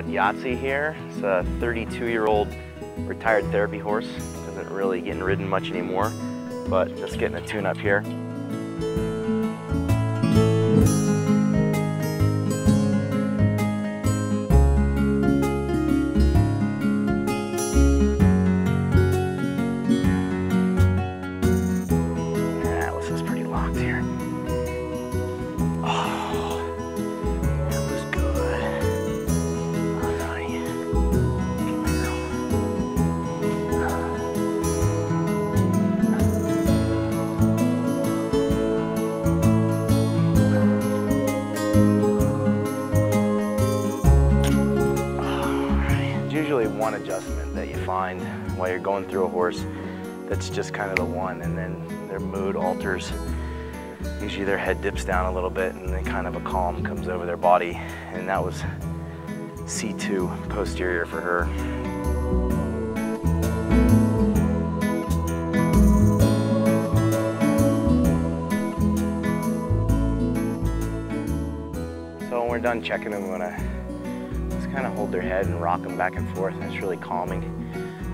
got Yahtzee here. It's a 32-year-old retired therapy horse. Isn't really getting ridden much anymore, but just getting a tune-up here. Atlas is pretty locked here. Oh, that was good. All right. Usually one adjustment that you find while you're going through a horse that's just kind of the one, and then their mood alters. Usually their head dips down a little bit and then kind of a calm comes over their body, and that was C2 posterior for her. So when we're done checking them, we're gonna kind of hold their head and rock them back and forth, and it's really calming.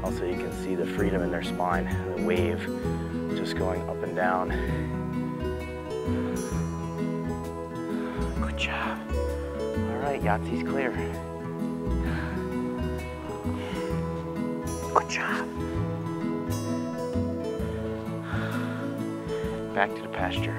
Also, you can see the freedom in their spine, the wave just going up and down. Good job. All right, Yahtzee's clear. Good job. Back to the pasture.